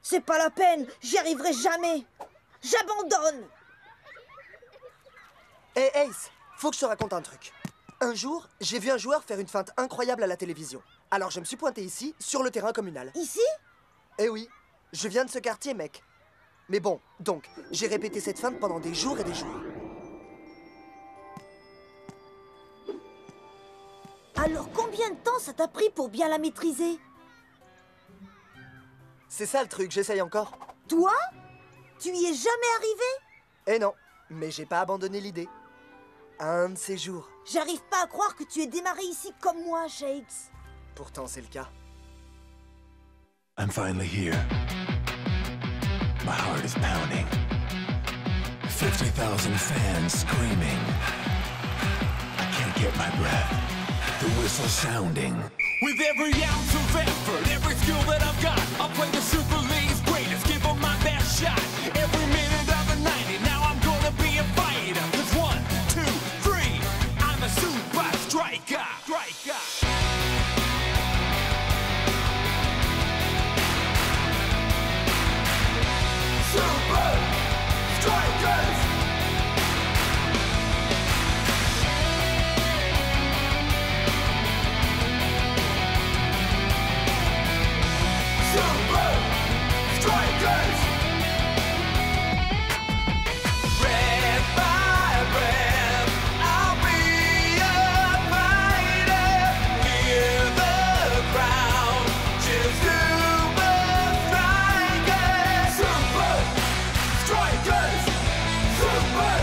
C'est pas la peine, j'y arriverai jamais. J'abandonne. Hé Ace, faut que je te raconte un truc. Un jour, j'ai vu un joueur faire une feinte incroyable à la télévision. Alors je me suis pointé ici, sur le terrain communal. Ici? Eh oui, je viens de ce quartier, mec. Mais bon, donc, j'ai répété cette feinte pendant des jours et des jours. Alors combien de temps ça t'a pris pour bien la maîtriser? C'est ça le truc, j'essaye encore. Toi? Tu y es jamais arrivé? Eh non, mais j'ai pas abandonné l'idée. Un de ces jours. J'arrive pas à croire que tu aies démarré ici comme moi, Shakes. Pourtant, c'est le cas. I'm finally here. My heart is pounding. 50,000 fans screaming. I can't get my breath. The whistle sounding. With every ounce of effort, every skill that I've got, I'll play the Super League's greatest, give them my best shot. Every minute of the 90, now I'm gonna be a fighter. 'Cause 1, 2, 3, I'm a super striker. Super Strikers! Super Strikers! Red by red, I'll be a fighter. Hear the crowd cheer Super Strikers! Super Strikers! Super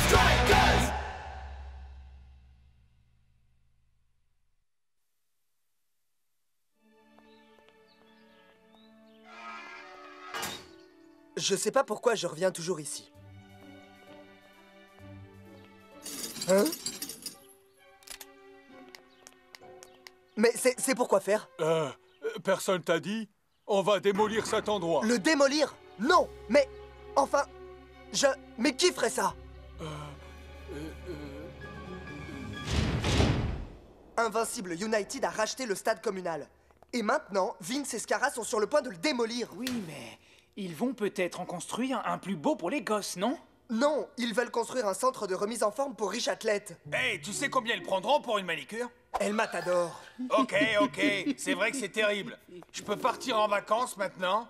Strikers! Je sais pas pourquoi je reviens toujours ici. Hein? Mais c'est pourquoi faire? Personne t'a dit? On va démolir cet endroit. Le démolir? Non! Mais... Enfin... Mais qui ferait ça? Invincible United a racheté le stade communal. Et maintenant, Vince et Scara sont sur le point de le démolir. Oui, mais ils vont peut-être en construire un plus beau pour les gosses, non? Non, ils veulent construire un centre de remise en forme pour riches athlètes. Hey, tu sais combien ils prendront pour une manicure? Elle m'adore. Ok, c'est vrai que c'est terrible. Je peux partir en vacances maintenant?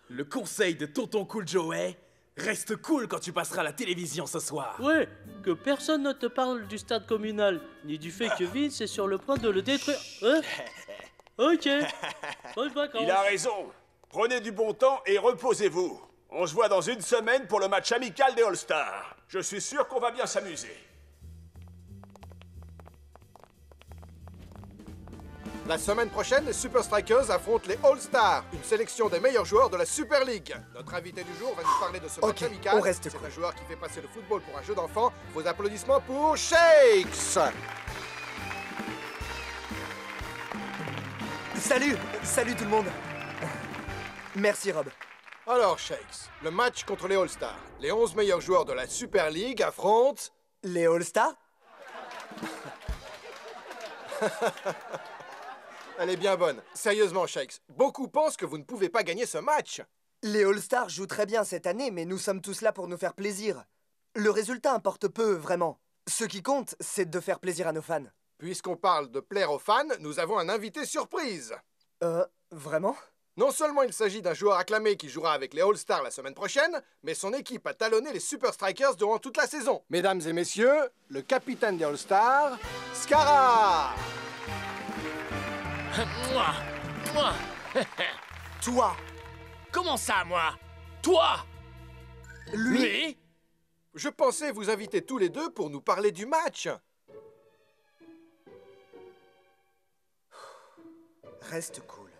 Le conseil de Tonton Cool Joey, reste cool quand tu passeras à la télévision ce soir. Ouais, que personne ne te parle du stade communal, ni du fait que Vince est sur le point de le détruire. Ok, bonnes vacances. Il a raison. Prenez du bon temps et reposez-vous. On se voit dans une semaine pour le match amical des All-Stars. Je suis sûr qu'on va bien s'amuser. La semaine prochaine, les Super Strikers affrontent les All-Stars, une sélection des meilleurs joueurs de la Super League. Notre invité du jour va nous parler de ce match amical. On reste C'est un joueur qui fait passer le football pour un jeu d'enfant. Vos applaudissements pour Shakes. Salut tout le monde. Merci Rob. Alors Shakes, le match contre les All-Stars. Les 11 meilleurs joueurs de la Super League affrontent... Les All-Stars? Elle est bien bonne. Sérieusement Shakes, beaucoup pensent que vous ne pouvez pas gagner ce match. Les All-Stars jouent très bien cette année, mais nous sommes tous là pour nous faire plaisir. Le résultat importe peu, vraiment. Ce qui compte, c'est de faire plaisir à nos fans. Puisqu'on parle de plaire aux fans, nous avons un invité surprise. Vraiment? Non seulement il s'agit d'un joueur acclamé qui jouera avec les All-Stars la semaine prochaine, mais son équipe a talonné les Super Strikers durant toute la saison. Mesdames et messieurs, le capitaine des All-Stars, Scara! Moi Toi! Comment ça, moi? Toi? Lui? Je pensais vous inviter tous les deux pour nous parler du match. Reste cool.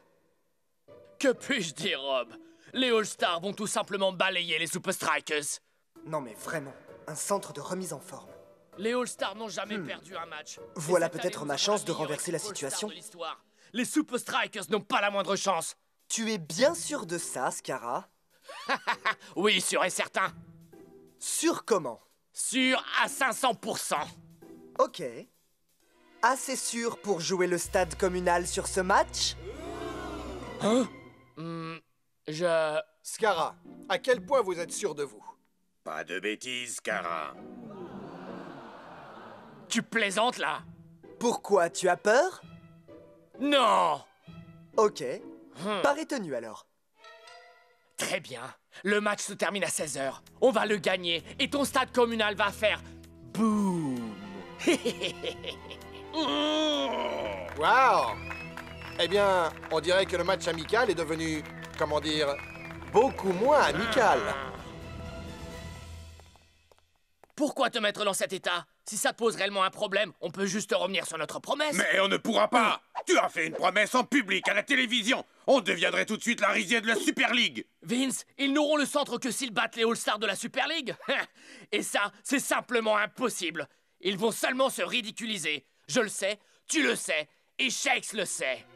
Que puis-je dire, Rob? Les All-Stars vont tout simplement balayer les Super Strikers. Non mais vraiment, un centre de remise en forme. Les All-Stars n'ont jamais perdu un match. Voilà Et cette peut-être année, ma nous chance avons de la meilleure renverser la équipe situation. All-Star de l'histoire. Les Super Strikers n'ont pas la moindre chance. Tu es bien sûr de ça, Scara? Oui, sûr et certain. Sûr comment? Sûr à 500%. Ok. Assez sûr pour jouer le stade communal sur ce match? Hein? Scarra, à quel point vous êtes sûr de vous? Pas de bêtises, Scarra. Tu plaisantes, là? Pourquoi? Tu as peur? Non! Ok. Paris tenu, alors. Très bien. Le match se termine à 16h. On va le gagner et ton stade communal va faire... boum! Waouh! Eh bien, on dirait que le match amical est devenu, comment dire, beaucoup moins amical. Pourquoi te mettre dans cet état? Si ça te pose réellement un problème, on peut juste revenir sur notre promesse. Mais on ne pourra pas. Tu as fait une promesse en public à la télévision. On deviendrait tout de suite la risée de la Super League. Vince, ils n'auront le centre que s'ils battent les All-Stars de la Super League. Et ça, c'est simplement impossible. Ils vont seulement se ridiculiser. Je le sais, tu le sais, et Shakes le sait.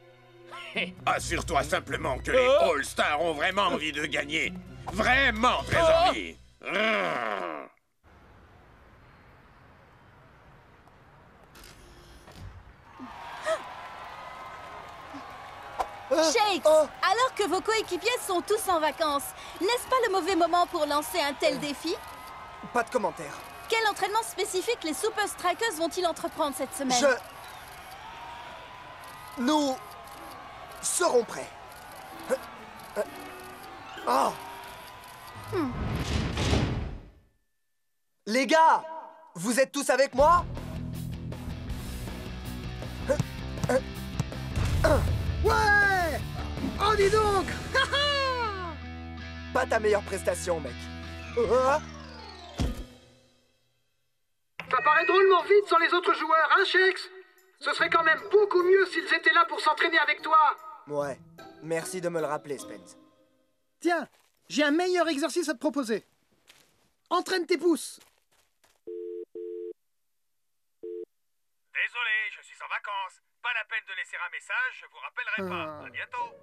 Assure-toi simplement que les All-Stars ont vraiment envie de gagner. Vraiment très envie. Shakes, alors que vos coéquipiers sont tous en vacances, n'est-ce pas le mauvais moment pour lancer un tel défi? Pas de commentaire. Quel entraînement spécifique les Super Strikers vont-ils entreprendre cette semaine? Nous serons prêts. Les gars, vous êtes tous avec moi? Ouais! Oh, dis donc! Pas ta meilleure prestation, mec. Ça paraît drôlement vite sans les autres joueurs, hein, Shakes? Ce serait quand même beaucoup mieux s'ils étaient là pour s'entraîner avec toi. Ouais, merci de me le rappeler, Spence. Tiens, j'ai un meilleur exercice à te proposer. Entraîne tes pouces. Désolé, je suis en vacances. Pas la peine de laisser un message, je vous rappellerai pas. À bientôt.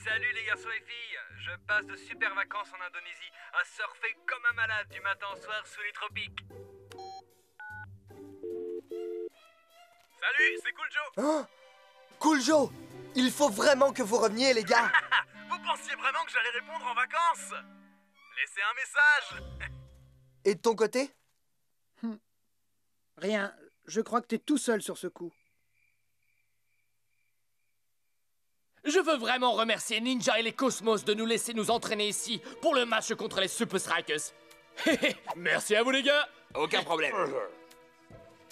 Salut les garçons et filles, je passe de super vacances en Indonésie à surfer comme un malade du matin au soir sous les tropiques. Salut, c'est Cool Joe. Cool Joe, il faut vraiment que vous reveniez, les gars. Vous pensiez vraiment que j'allais répondre en vacances? Laissez un message. Et de ton côté? Rien, je crois que t'es tout seul sur ce coup. Je veux vraiment remercier Ninja et les Cosmos de nous laisser nous entraîner ici pour le match contre les Super Strikers. Merci à vous les gars. Aucun problème.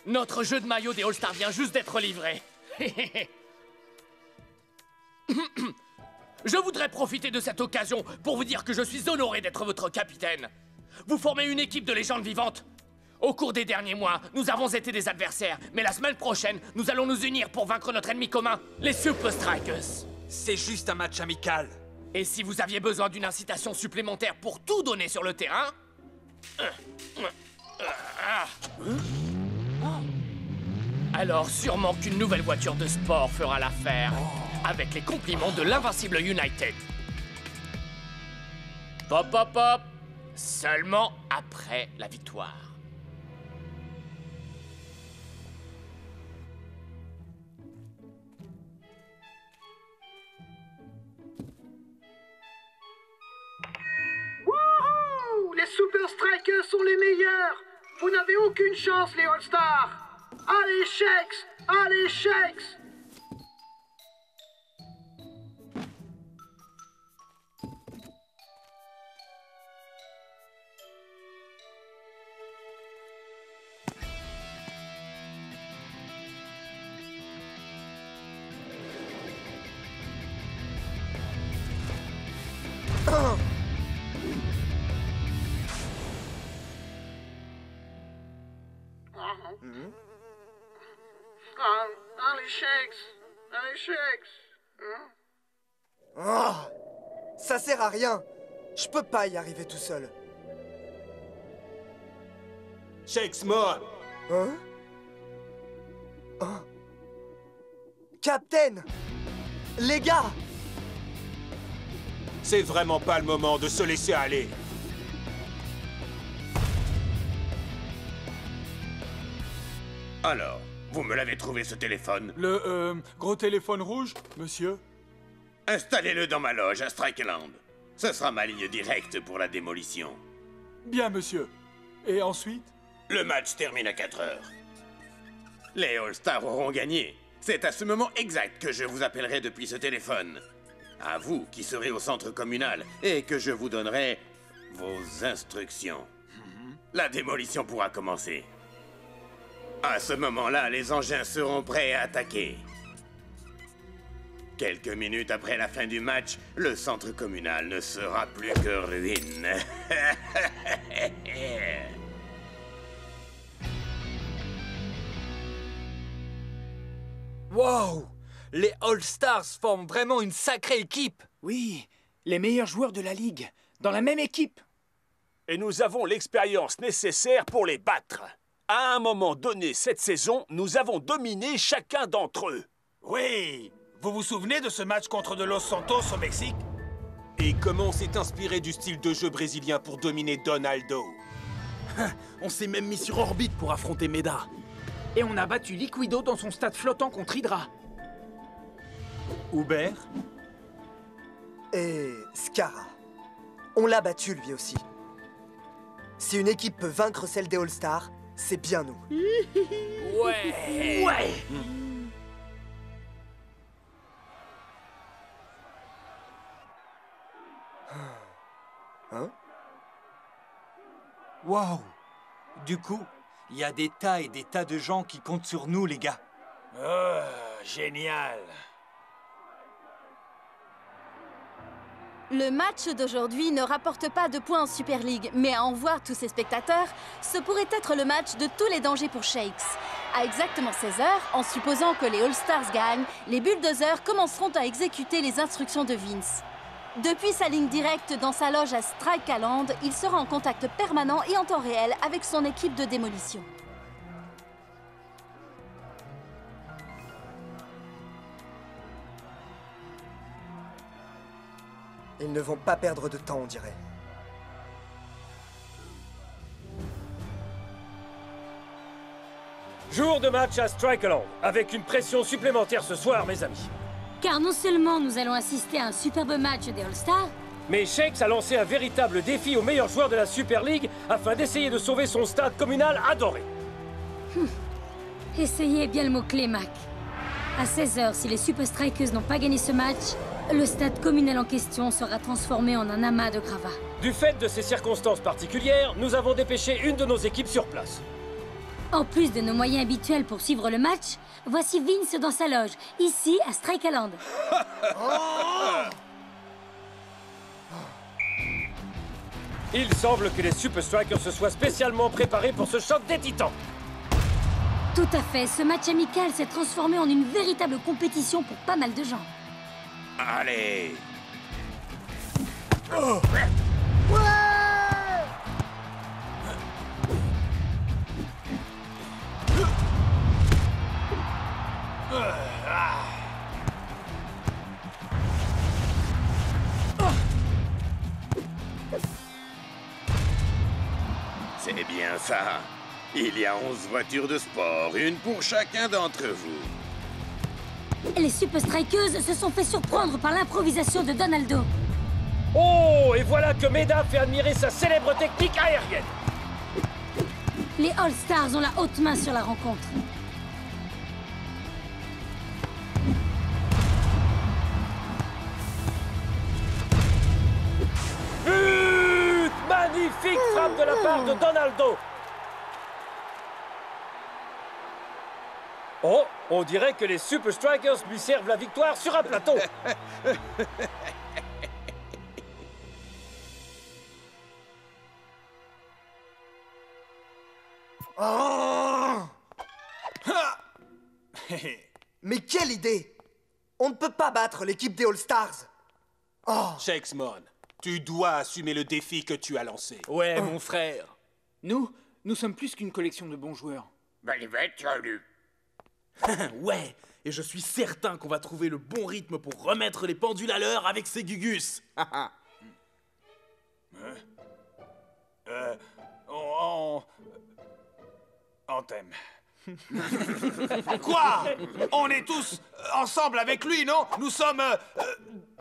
Notre jeu de maillot des All-Stars vient juste d'être livré. Je voudrais profiter de cette occasion pour vous dire que je suis honoré d'être votre capitaine. Vous formez une équipe de légendes vivantes. Au cours des derniers mois, nous avons été des adversaires, mais la semaine prochaine, nous allons nous unir pour vaincre notre ennemi commun, les Super Strikers. C'est juste un match amical. Et si vous aviez besoin d'une incitation supplémentaire pour tout donner sur le terrain... Alors sûrement qu'une nouvelle voiture de sport fera l'affaire, avec les compliments de l'invincible United. Pop, pop, pop. Seulement après la victoire. Wouhou! Les Super Strikers sont les meilleurs! Vous n'avez aucune chance, les All-Stars! Allez, Shakes! Allez, Shakes! Allez, Shakes! Allez, Shakes! Ça sert à rien. Je peux pas y arriver tout seul. Shakes mort. Captain! Les gars! C'est vraiment pas le moment de se laisser aller. Alors, vous me l'avez trouvé ce téléphone? Le gros téléphone rouge, monsieur? Installez-le dans ma loge à Strikeland. Ce sera ma ligne directe pour la démolition. Bien, monsieur. Et ensuite? Le match termine à 4 heures. Les All-Stars auront gagné. C'est à ce moment exact que je vous appellerai depuis ce téléphone. À vous qui serez au centre communal et que je vous donnerai vos instructions. La démolition pourra commencer. À ce moment-là, les engins seront prêts à attaquer. Quelques minutes après la fin du match, le centre communal ne sera plus que ruine. Wow! Les All-Stars forment vraiment une sacrée équipe. Oui, les meilleurs joueurs de la Ligue, dans la même équipe. Et nous avons l'expérience nécessaire pour les battre. À un moment donné cette saison, nous avons dominé chacun d'entre eux. Oui! Vous vous souvenez de ce match contre de Los Santos au Mexique? Et comment on s'est inspiré du style de jeu brésilien pour dominer Donaldo? On s'est même mis sur orbite pour affronter Meda. Et on a battu Liquido dans son stade flottant contre Hydra. Hubert et Scara. On l'a battu lui aussi. Si une équipe peut vaincre celle des All-Stars, c'est bien nous. Ouais! Ouais! Hein? Waouh! Du coup, il y a des tas et des tas de gens qui comptent sur nous, les gars. Oh, génial! Le match d'aujourd'hui ne rapporte pas de points en Super League, mais à en voir tous ces spectateurs, ce pourrait être le match de tous les dangers pour Shakes. À exactement 16h, en supposant que les All-Stars gagnent, les Bulldozers commenceront à exécuter les instructions de Vince. Depuis sa ligne directe dans sa loge à Strikeland, il sera en contact permanent et en temps réel avec son équipe de démolition. Ils ne vont pas perdre de temps, on dirait. Jour de match à Strikeland, avec une pression supplémentaire ce soir, mes amis. Car non seulement nous allons assister à un superbe match des All-Stars, mais Shakes a lancé un véritable défi aux meilleurs joueurs de la Super League afin d'essayer de sauver son stade communal adoré. Essayez bien le mot-clé, Mac. À 16h, si les Super Strikers n'ont pas gagné ce match, le stade communal en question sera transformé en un amas de gravats. Du fait de ces circonstances particulières, nous avons dépêché une de nos équipes sur place. En plus de nos moyens habituels pour suivre le match, voici Vince dans sa loge, ici à Strikeland. Il semble que les Super Strikers se soient spécialement préparés pour ce choc des titans. Tout à fait, ce match amical s'est transformé en une véritable compétition pour pas mal de gens. Allez! Oh. C'est bien ça. Il y a 11 voitures de sport, une pour chacun d'entre vous. Les Super Strikers se sont fait surprendre par l'improvisation de Donaldo. Oh, et voilà que Meda fait admirer sa célèbre technique aérienne. Les All-Stars ont la haute main sur la rencontre. But! Magnifique frappe de la part de Donaldo. Oh, on dirait que les Super Strikers lui servent la victoire sur un plateau. Oh. Mais quelle idée! On ne peut pas battre l'équipe des All-Stars. Oh. Shakesmon, tu dois assumer le défi que tu as lancé. Ouais, mon frère. Nous sommes plus qu'une collection de bons joueurs. Ouais, et je suis certain qu'on va trouver le bon rythme pour remettre les pendules à l'heure avec ces Gugus. On t'aime. Quoi? On est tous ensemble avec lui, non? Nous sommes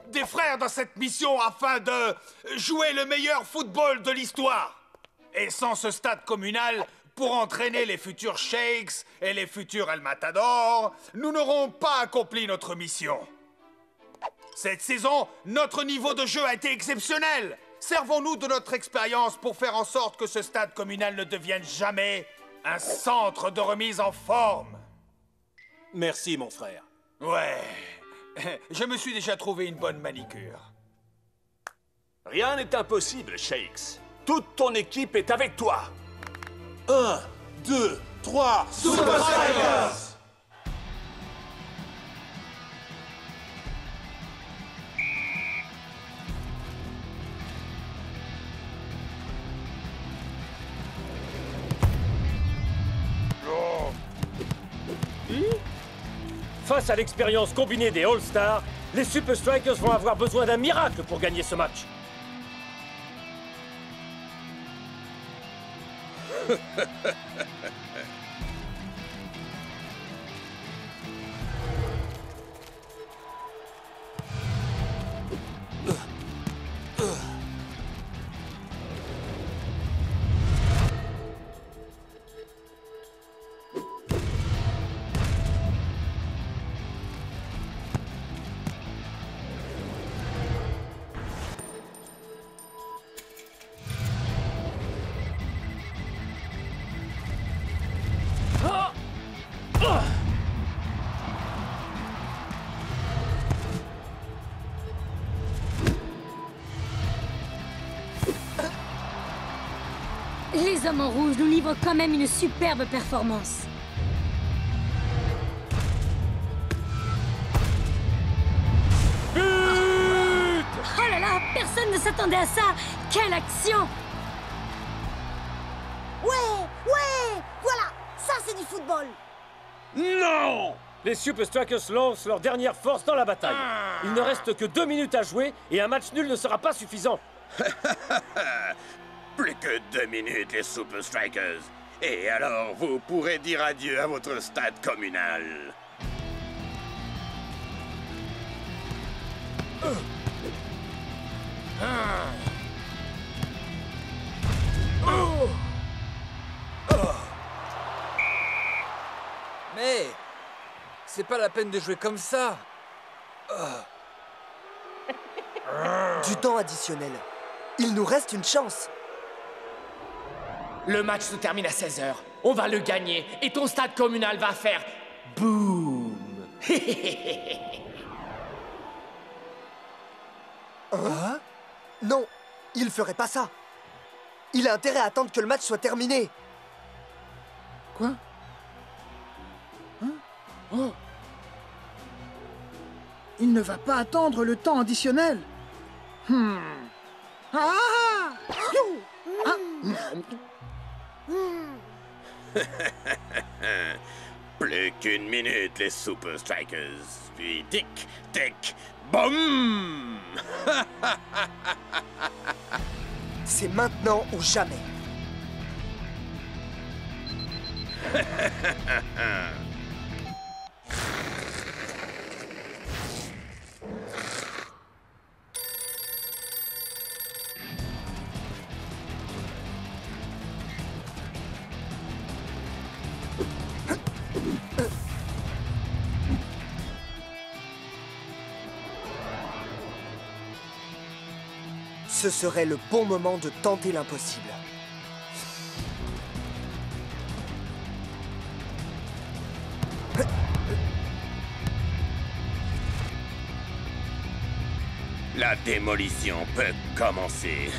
des frères dans cette mission afin de jouer le meilleur football de l'histoire. Et sans ce stade communal, pour entraîner les futurs Shakes et les futurs El Matador, nous n'aurons pas accompli notre mission. Cette saison, notre niveau de jeu a été exceptionnel. Servons-nous de notre expérience pour faire en sorte que ce stade communal ne devienne jamais un centre de remise en forme. Merci, mon frère. Ouais, je me suis déjà trouvé une bonne manicure. Rien n'est impossible, Shakes. Toute ton équipe est avec toi. 1, 2, 3, Super Strikers! Face à l'expérience combinée des All-Stars, les Super Strikers vont avoir besoin d'un miracle pour gagner ce match. Les hommes en rouge nous livrent quand même une superbe performance. But! Oh là là, personne ne s'attendait à ça. Quelle action! Ouais, voilà, ça c'est du football. Non! Les Super Strikers lancent leur dernière force dans la bataille. Il ne reste que 2 minutes à jouer et un match nul ne sera pas suffisant. Plus que 2 minutes, les Super Strikers. Et alors, vous pourrez dire adieu à votre stade communal. Mais c'est pas la peine de jouer comme ça. Du temps additionnel. Il nous reste une chance. Le match se termine à 16h. On va le gagner et ton stade communal va faire boum. Hein? Non, il ferait pas ça. Il a intérêt à attendre que le match soit terminé. Quoi? Hein? Oh. Il ne va pas attendre le temps additionnel. Ah! Ah! Plus qu'une minute, les Super Strikers. Puis tic, tic, boum! C'est maintenant ou jamais. Ce serait le bon moment de tenter l'impossible. La démolition peut commencer.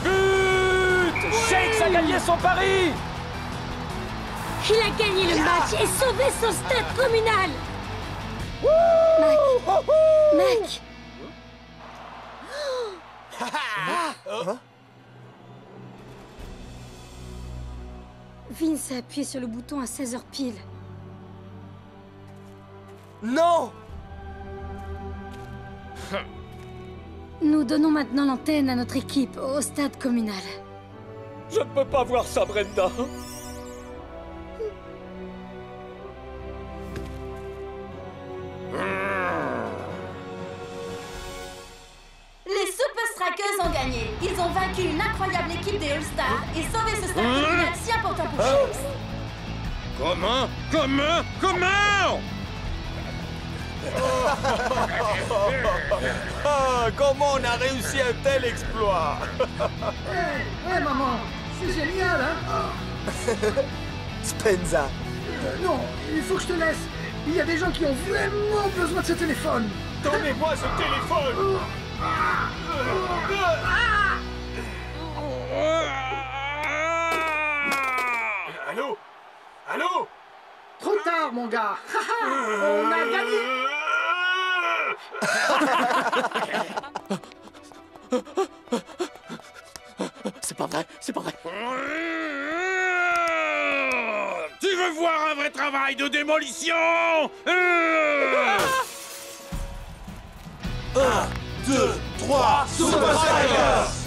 But! Shakes a gagné son pari! Il a gagné le match et sauvé son stade communal. Mac. Vince a appuyé sur le bouton à 16h pile. Non! Nous donnons maintenant l'antenne à notre équipe au stade communal. Je ne peux pas voir ça, Brenda. l'équipe des All-Stars et sauver ce stade communal si important pour Shakes. Comment Ah, comment on a réussi un tel exploit? Hé, maman, c'est génial, hein? Spenza. Non, il faut que je te laisse. Il y a des gens qui ont vraiment besoin de ce téléphone. Donnez-moi ce téléphone. Allô? Allô? Trop tard, mon gars. On a gagné. C'est pas vrai, c'est pas vrai. Tu veux voir un vrai travail de démolition? 1, 2, 3, Super Strikers!